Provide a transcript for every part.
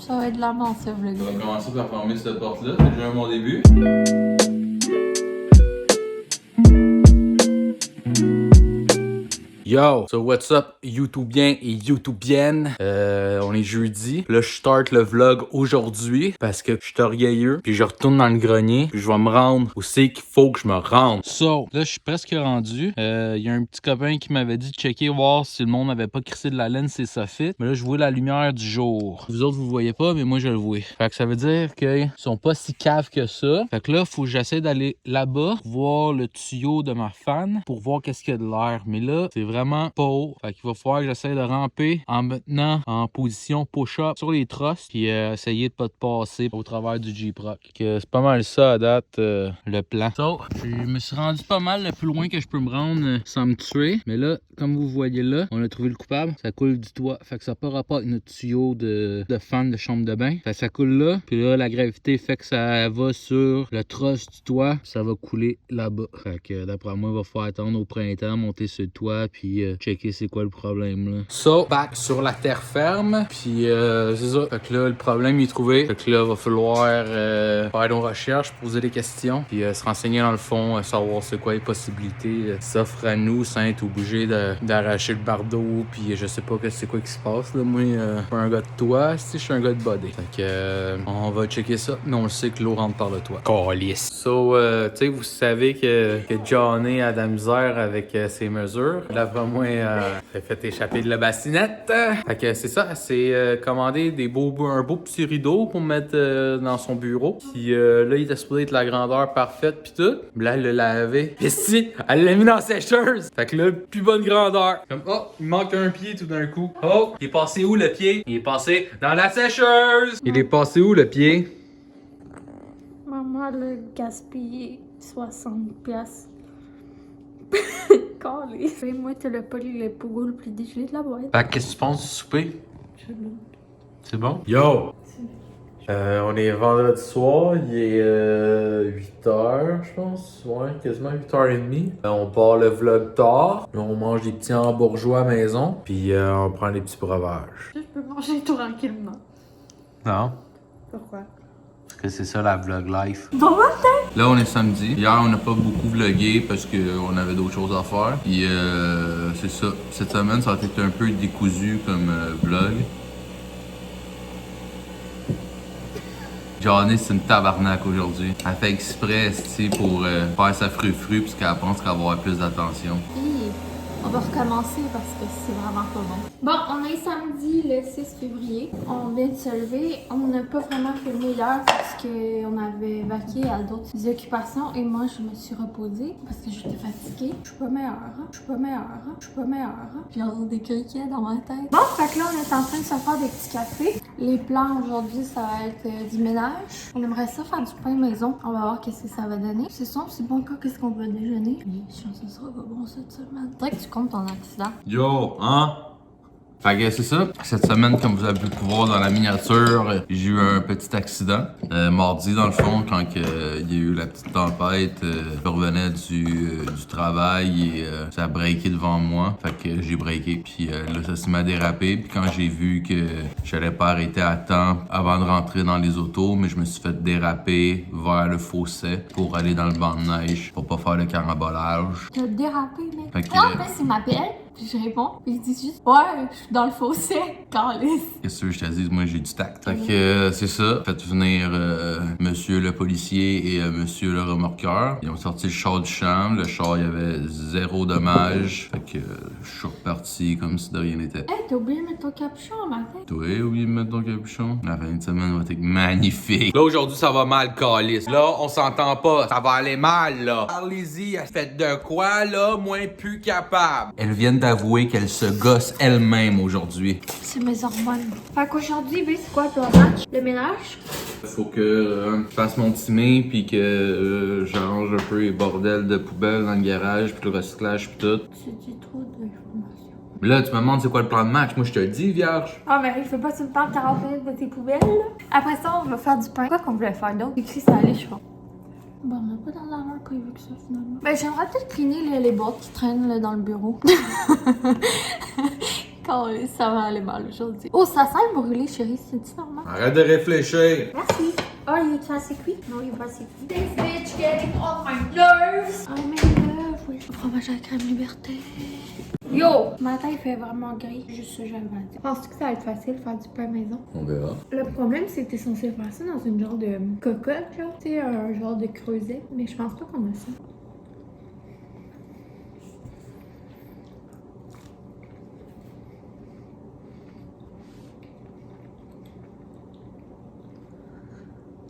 Ça va être de la merde, ce vlog. On va commencer par fermer cette porte-là. C'est déjà un bon début. Yo, so what's up YouTubien et YouTubienne? On est jeudi. Là, je start le vlog aujourd'hui parce que je suis orgueilleux. Puis je retourne dans le grenier. Puis je vais me rendre où c'est qu'il faut que je me rende. So, là, je suis presque rendu. Il y a un petit copain qui m'avait dit de checker, voir si le monde n'avait pas crissé de la laine ses soffites. Mais là, je vois la lumière du jour. Vous autres, vous voyez pas, mais moi, je le vois. Fait que ça veut dire qu'ils sont pas si caves que ça. Fait que là, faut que j'essaie d'aller là-bas, voir le tuyau de ma fan pour voir qu'est-ce qu'il y a de l'air. Mais là, c'est vraiment pas haut. Fait qu'il va falloir que j'essaie de ramper en me tenant en position push-up sur les trosses puis essayer de pas te passer au travers du Jeep-Rock. C'est pas mal ça à date, le plan. So, je me suis rendu pas mal le plus loin que je peux me rendre sans me tuer. Mais là, comme vous voyez là, on a trouvé le coupable. Ça coule du toit. Fait que ça n'a pas rapport avec notre tuyau de fan de chambre de bain. Fait que ça coule là. Puis là, la gravité fait que ça va sur le trosse du toit. Ça va couler là-bas. Fait que d'après moi, il va falloir attendre au printemps, monter sur le toit puis checker c'est quoi le problème là. So, back sur la terre ferme. Puis c'est ça. Fait que là, le problème il est trouvé. Fait que là, il va falloir faire nos recherches, poser des questions. Puis se renseigner dans le fond, savoir c'est quoi les possibilités s'offrent à nous sans être obligé d'arracher le bardeau. Puis je sais pas que c'est quoi qui se passe là. Moi, je suis pas un gars de toit, je suis un gars de body. Fait que on va checker ça. Mais on le sait que l'eau rentre par le toit. Calice. So, tu sais, vous savez que Johnny a de la misère avec ses mesures. Là, moi, fait échapper de la bassinette. Fait que c'est ça, c'est commander un beau petit rideau pour mettre dans son bureau. Puis là, il était supposé être la grandeur parfaite pis tout. Là, elle l'a lavé. Pis si, elle l'a mis dans la sécheuse. Fait que là, plus bonne grandeur. Comme, oh, il manque un pied tout d'un coup. Oh, il est passé où le pied? Il est passé dans la sécheuse. Il est passé où le pied? Maman l'a gaspillé 60 piastres. Calé. Et moi, t'as le poli le pogo le plus dégelé de la boîte. Fait que qu'est-ce que tu penses du souper? Je l'ai. C'est bon? Yo! On est vendredi soir, il est 8h, je pense. Ouais, quasiment 8h30. On part le vlog tard. On mange des petits hambourgeois à maison. Puis on prend des petits breuvages. Je peux manger tranquillement. Non? Pourquoi? Parce que c'est ça la vlog life. Bon matin! Là, on est samedi. Hier, on n'a pas beaucoup vlogué parce qu'on avait d'autres choses à faire. Puis c'est ça. Cette semaine, ça a été un peu décousu comme vlog. Johnny, c'est une tabarnak aujourd'hui. Elle fait exprès, pour faire sa frufru puisqu'elle pense qu'elle va avoir plus d'attention. On va recommencer parce que c'est vraiment pas bon. Bon, on est samedi le 6 février. On vient de se lever. On n'a pas vraiment filmé hier parce qu'on avait vaqué à d'autres occupations et moi je me suis reposée parce que j'étais fatiguée. Je suis pas meilleure, hein? Je suis pas meilleure, hein? Je suis pas meilleure, hein? J'ai des criquets dans ma tête. Bon, fait que là on est en train de se faire des petits cafés. Les plans aujourd'hui ça va être du ménage. On aimerait ça faire du pain maison. On va voir qu'est-ce que ça va donner. C'est simple, c'est bon quoi, qu'est-ce qu'on va déjeuner. Oui, je pense que ça sera pas bon cette semaine. Faudrait que tu comptes ton accident. Yo, hein? Fait que c'est ça. Cette semaine, comme vous avez pu le voir dans la miniature, j'ai eu un petit accident. Mardi, dans le fond, quand il y a eu la petite tempête, je revenais du travail et ça a breaké devant moi. Fait que j'ai breaké. Puis là, ça s'est m'a dérapé. Puis quand j'ai vu que j'allais pas arrêter à temps avant de rentrer dans les autos, mais je me suis fait déraper vers le fossé pour aller dans le banc de neige pour pas faire le carambolage. T'as dérapé, mec. Fait que, Là, après, il m'appelle. Puis je réponds, puis il dit juste ouais, je suis dans le fossé, calice. Qu'est-ce que je te dis? Moi, j'ai du tact. Fait que c'est ça. Faites venir monsieur le policier et monsieur le remorqueur. Ils ont sorti le char du champ. Le char, il y avait 0 dommage. Fait que je suis reparti comme si de rien n'était. Hey, t'as oublié de mettre ton capuchon un matin? Toi, oublié de mettre ton capuchon. La fin de semaine va être magnifique. Là, aujourd'hui, ça va mal, calice. Là, on s'entend pas. Ça va aller mal, là. Parlez-y, elle fait de quoi, là? Moins plus capable. Elles viennent d'avouer qu'elle se gosse elle-même aujourd'hui. C'est mes hormones. Fait qu'aujourd'hui, ben, c'est quoi le match? Le ménage? Faut que je fasse mon timé puis que j'arrange un peu les bordels de poubelles dans le garage puis le recyclage puis tout. Tu dis trop d'informations. Là, tu me demandes c'est quoi le plan de match. Moi, je te le dis, vierge. Ah, mais il faut pas tout le temps te remplir de tes poubelles, là. Après ça, on va faire du pain. Quoi qu'on voulait faire d'autre? Écrit, ça allait, je crois. Bon, on n'a pas dans l'heure prévu que ça, finalement. Ben, j'aimerais peut-être cleaner les boîtes qui traînent là, dans le bureau. Quand ça va aller mal aujourd'hui. Oh, ça sent brûlé, chérie, c'est normal? Arrête de réfléchir. Merci. Oh, il est assez cuit? Non, il est pas assez cuit. This bitch getting on my nerves. Oh, mes nerfs, oui. Fromage à la crème liberté. Yo! Matin, il fait vraiment gris. Juste ça, j'avais à dire. Penses-tu que ça va être facile de faire du pain maison? On verra. Le problème, c'est que t'es censé faire ça dans une genre de cocotte, genre. Tu sais, un genre de creuset. Mais je pense pas qu'on a ça.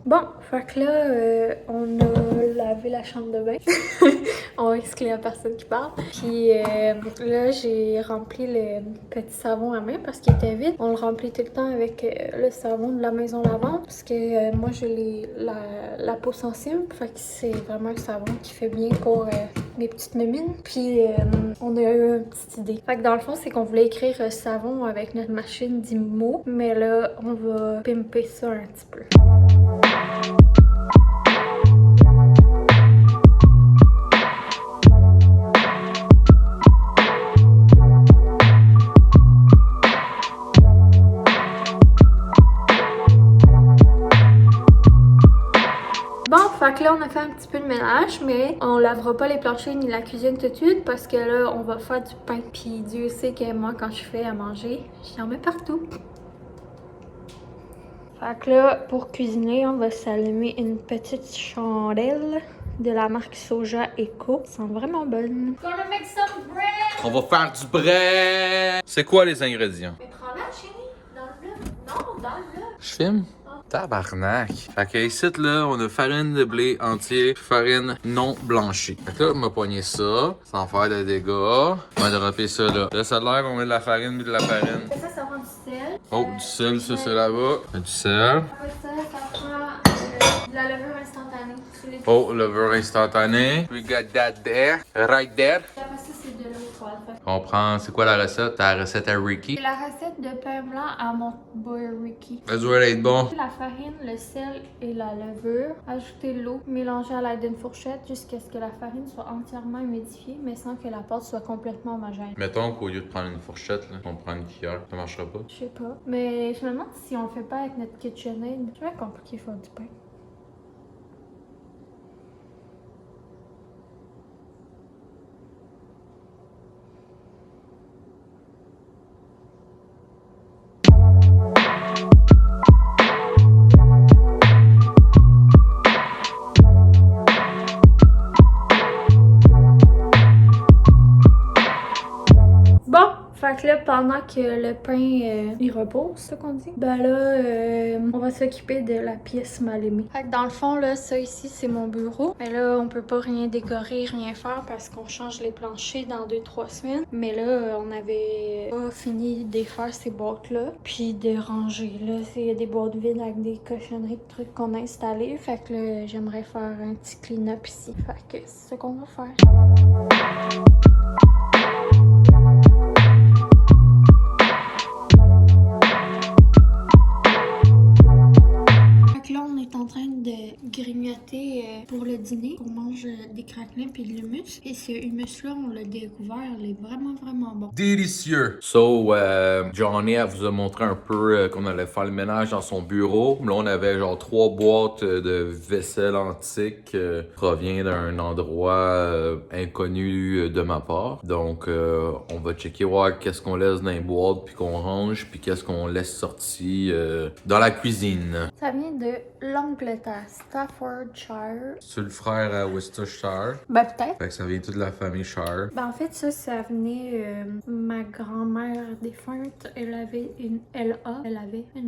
Bon, fait que là, on a lavé la chambre de bain. On va expliquer à personne qui parle. Puis là, j'ai rempli le petit savon à main parce qu'il était vide. On le remplit tout le temps avec le savon de la maison lavante parce que moi, j'ai la peau sensible. Fait que c'est vraiment un savon qui fait bien pour mes petites mémines. Puis on a eu une petite idée. Fait que dans le fond, c'est qu'on voulait écrire savon avec notre machine d'IMO. Mais là, on va pimper ça un petit peu. Bon, fait que là, on a fait un petit peu de ménage, mais on lavera pas les planchers ni la cuisine tout de suite parce que là, on va faire du pain. Puis Dieu sait que moi, quand je fais à manger, j'en mets partout. Fait que là, pour cuisiner, on va s'allumer une petite chandelle de la marque Soja Eco. Ça sent vraiment bonne. Gonna make some bread! On va faire du bread. C'est quoi les ingrédients? Mais prends-la, chérie, dans le bleu. Non, dans le bleu. Je filme? Tabarnak. Fait que ici, là, on a farine de blé entier, farine non blanchie. Fait que là, on m'a pogné ça, sans faire de dégâts. On va dropper ça là. Là, ça a l'air qu'on met de la farine puis de la farine. Ça prend du sel. Oh, du sel, ça c'est là-bas. Du sel. Après ça prend de la levure instantanée. Oh, levure instantanée. We got that there. Right there. Après ça, c'est de l'eau froide. On prend, c'est quoi la recette? Ta recette à Ricky? C'est la recette de pain blanc à mon boy Ricky. Ça doit être bon. La farine, le sel et la levure. Ajouter l'eau, mélanger à l'aide d'une fourchette jusqu'à ce que la farine soit entièrement humidifiée, mais sans que la pâte soit complètement homogène. Mettons qu'au lieu de prendre une fourchette, là, on prend une cuillère. Ça marchera pas? Je sais pas. Mais je me demande si on le fait pas avec notre KitchenAid. C'est très compliqué de faire du pain. Fait que là, pendant que le pain il repose, c'est ça qu'on dit, ben là, on va s'occuper de la pièce mal aimée. Fait que dans le fond, là, ça ici, c'est mon bureau. Mais là, on peut pas rien décorer, rien faire parce qu'on change les planchers dans 2-3 semaines. Mais là, on avait pas fini de défaire ces boîtes-là, puis de ranger. Là, c'est des boîtes vides avec des cochonneries de trucs qu'on a installés. Fait que là, j'aimerais faire un petit clean-up ici. Fait que c'est ce qu'on va faire. En train de grignoter pour le dîner. On mange des craquelins puis de l'hummus. Et ce hummus-là, on l'a découvert, il est vraiment bon. Délicieux! So, Johnny, elle vous a montré un peu qu'on allait faire le ménage dans son bureau. Là, on avait genre 3 boîtes de vaisselle antique provient d'un endroit inconnu de ma part. Donc, on va checker voir qu'est-ce qu'on laisse dans les boîtes puis qu'on range puis qu'est-ce qu'on laisse sorti dans la cuisine. Ça vient de l'Angleterre, Staffordshire. C'est le frère à Worcestershire. Ben peut-être. Fait que ça vient toute la famille Shire. Ben en fait ça venait ma grand-mère défunte, elle avait une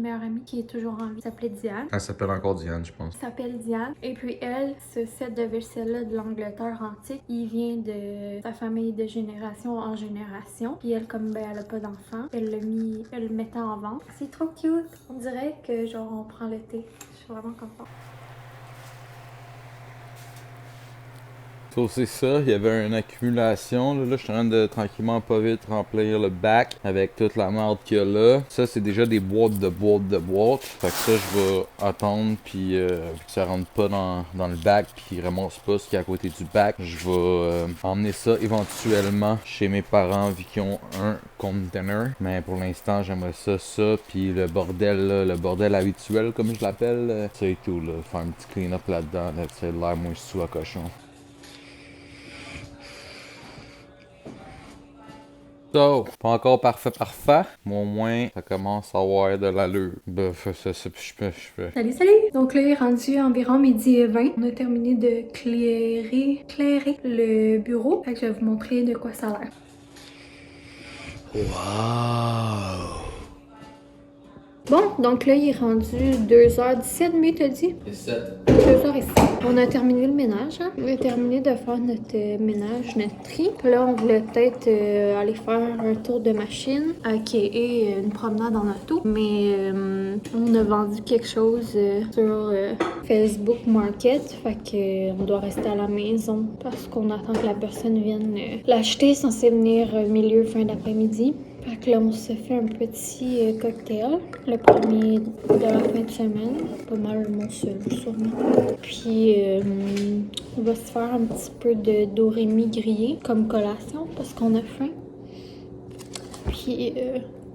meilleure amie qui est toujours en vie, elle s'appelait Diane. Elle s'appelle encore Diane, je pense. Elle s'appelle Diane. Et puis elle, ce set de vaisselle-là de l'Angleterre antique, il vient de sa famille de génération en génération. Puis elle, comme ben elle a pas d'enfant, elle le mettait en vente. C'est trop cute. On dirait que genre on prend le thé. Je suis vraiment contente. So, c'est ça, il y avait une accumulation. Là, je suis en train de tranquillement pas vite remplir le bac avec toute la merde qu'il y a là. Ça, c'est déjà des boîtes de boîtes de boîtes. Fait que ça, je vais attendre, puis vu que ça rentre pas dans le bac, puis qu'il ramasse pas ce qui est à côté du bac, je vais emmener ça éventuellement chez mes parents, vu qu'ils ont un container. Mais pour l'instant, j'aimerais ça, puis le bordel, là, le bordel habituel, comme je l'appelle, ça et tout, là. Faire un petit clean-up là-dedans, là, ça a l'air moins sous à cochon. So, pas encore parfait, mais au moins, ça commence à avoir de l'allure. Bof, ça, je peux. Salut, salut! Donc là, il est rendu environ 12h20. On a terminé de clairer le bureau. Fait que je vais vous montrer de quoi ça a l'air. Wow! Bon, donc là, il est rendu 2h17, mais t'as dit? 2h07. On a terminé le ménage. Hein? On a terminé de faire notre ménage, notre tri. Puis là, on voulait peut-être aller faire un tour de machine, aka une promenade en auto. Mais on a vendu quelque chose sur Facebook Market. Fait qu'on doit rester à la maison parce qu'on attend que la personne vienne l'acheter. Censé venir milieu, fin d'après-midi. Fait que là, on se fait un petit cocktail, le premier de la fin de semaine, pas mal mon seul sûrement. Puis on va se faire un petit peu de doremi grillé comme collation parce qu'on a faim. Puis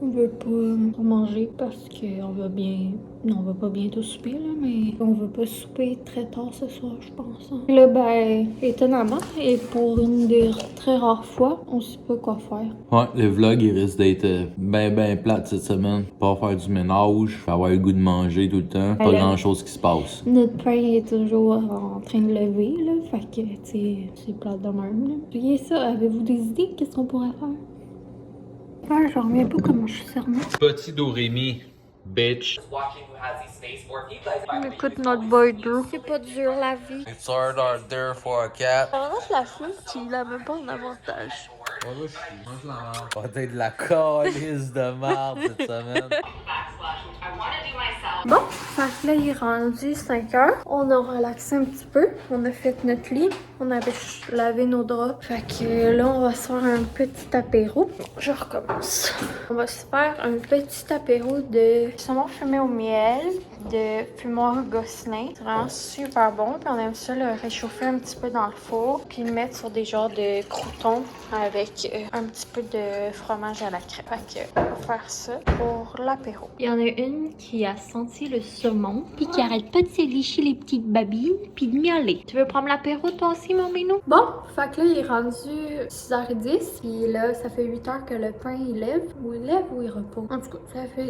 on veut pas manger parce qu'on va bien... Non, on va pas bientôt souper, là, mais on va pas souper très tard ce soir, je pense. Hein. Là, ben, étonnamment, et pour une des très rares fois, on sait pas quoi faire. Ouais, le vlog, il risque d'être ben plate cette semaine. Pas faire du ménage, avoir le goût de manger tout le temps. Pas grand chose qui se passe. Notre pain est toujours en train de lever, là, fait que, tu sais, c'est plate de même, là. Voyez ça, avez-vous des idées? Qu'est-ce qu'on pourrait faire? Ouais, je reviens pas comment je suis cernée. Petit Doremi, bitch. On écoute notre boy Drew. C'est pas dur la vie. It's hard out there for a cat. On va la fille qui a même pas un avantage. On va être de la calice de merde cette semaine. Bon, fait que là, il est rendu 5h. On a relaxé un petit peu. On a fait notre lit. On avait lavé nos draps. Fait que là, on va se faire un petit apéro. Je recommence. On va se faire un petit apéro de saumon fumé au miel, de fumoir gosselin. C'est vraiment super bon. Puis on aime ça le réchauffer un petit peu dans le four. Puis le mettre sur des genres de croûtons avec un petit peu de fromage à la crème. Fait que on va faire ça pour l'apéro. Il y en a une qui a senti le saumon, puis qui arrête pas de s'élicher les petites babines, puis de miauler. Tu veux prendre l'apéro toi aussi, mon minou? Bon, fait que là, il est rendu 6h10, puis là, ça fait 8h que le pain, il lève ou il repose. En tout cas, ça fait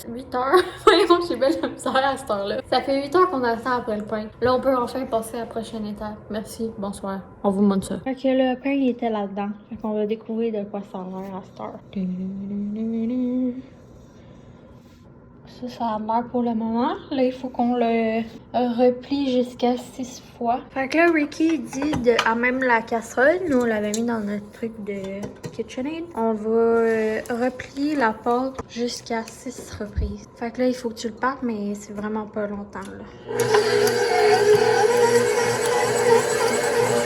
8h. Voyons, j'ai belle la misère à cette heure-là. Ça fait 8h qu'on attend après le pain. Là, on peut enfin passer à la prochaine étape. Merci, bonsoir. On vous montre ça. Fait que le pain, il était là-dedans. Fait qu'on va découvrir de quoi ça a l'air à cette heure. Ça a l'air pour le moment. Là, il faut qu'on le replie jusqu'à 6 fois. Fait que là, Ricky dit à même la casserole, nous on l'avait mis dans notre truc de KitchenAid. On va replier la pâte jusqu'à 6 reprises. Fait que là, il faut que tu le partes, mais c'est vraiment pas longtemps là.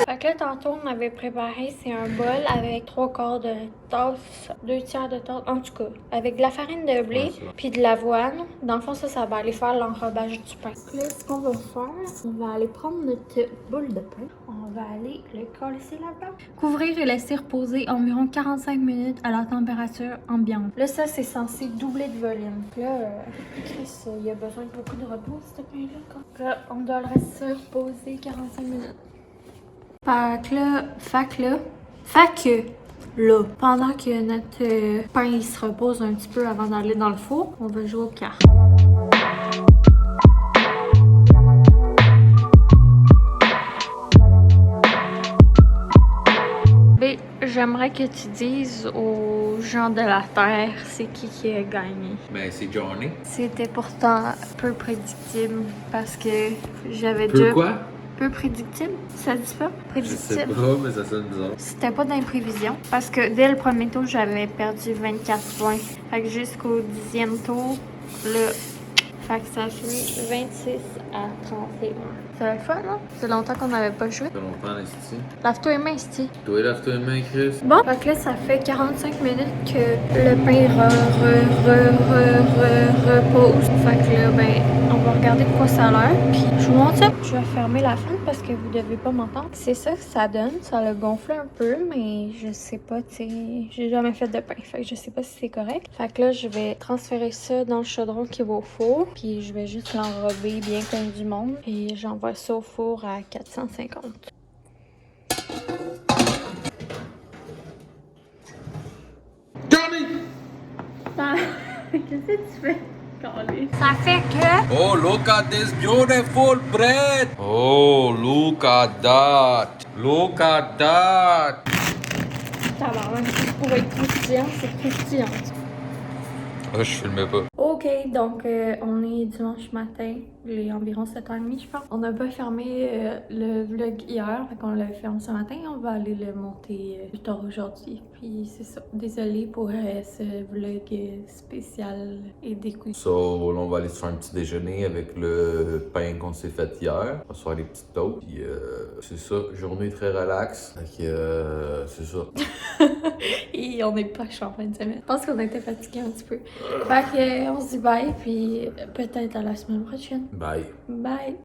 Fait que là, tantôt, on avait préparé, c'est un bol avec 3/4 de tasse, 2/3 de tasse, en tout cas, avec de la farine de blé puis de l'avoine. Dans le fond, ça va aller faire l'enrobage du pain. Là, ce qu'on va faire, on va aller prendre notre boule de pain. On va aller le coller là-dedans. Couvrir et laisser reposer environ 45 minutes à la température ambiante. Là, ça, c'est censé doubler de volume. Là, Chris, il y a besoin de beaucoup de repos, ce pain-là. Là, on doit le laisser reposer 45 minutes. Fait que là, pendant que notre pain il se repose un petit peu avant d'aller dans le four, on va jouer aux cartes. Mais j'aimerais que tu dises aux gens de la Terre c'est qui a gagné. Ben, c'est Johnny. C'était pourtant peu prédictible parce que j'avais déjà... Quoi? Peu prédictible, ça dit pas? Prédictible. Je sais pas, mais ça sonne bizarre. C'était pas d'imprévision parce que dès le premier tour, j'avais perdu 24 points. Fait que jusqu'au 10e tour, là, Fait que ça a fini 26 à 31. C'est le fun, là? C'est longtemps qu'on n'avait pas joué. Ça fait longtemps, Esti. Lave-toi les mains, ici. Toi, lave-toi les mains, Chris. Bon, fait que là, ça fait 45 minutes que le pain repose. Fait que là, ben, on va regarder de quoi ça a l'air. Puis je vous montre ça. Je vais fermer la fenêtre parce que vous devez pas m'entendre. C'est ça que ça donne. Ça l'a gonflé un peu, mais je sais pas, tu sais. J'ai jamais fait de pain. Fait que je sais pas si c'est correct. Fait que là, je vais transférer ça dans le chaudron qui va au four. Puis je vais juste l'enrober bien comme du monde. Et j'envoie ça au four à 450. Johnny! Qu'est-ce que tu fais? Ça fait que... Oh, look at this beautiful bread! Oh, look at that! Look at that! Tabarnak, pour être croustillant, c'est croustillant. Ah, je filmais pas. Ok, donc on est dimanche matin, il est environ 7h30 je pense. On n'a pas fermé le vlog hier, fait qu'on l'a fermé ce matin. On va aller le monter plus tard aujourd'hui. Puis c'est ça. Désolée pour ce vlog spécial et découvert. So, là, on va aller se faire un petit déjeuner avec le pain qu'on s'est fait hier. On va se faire des petites toasts. Puis, c'est ça. Journée très relax. Fait que, c'est ça. Et on n'est pas chaud en fin de semaine. Je pense qu'on était fatigués un petit peu. Fait que on se dit bye, puis peut-être à la semaine prochaine. Bye. Bye!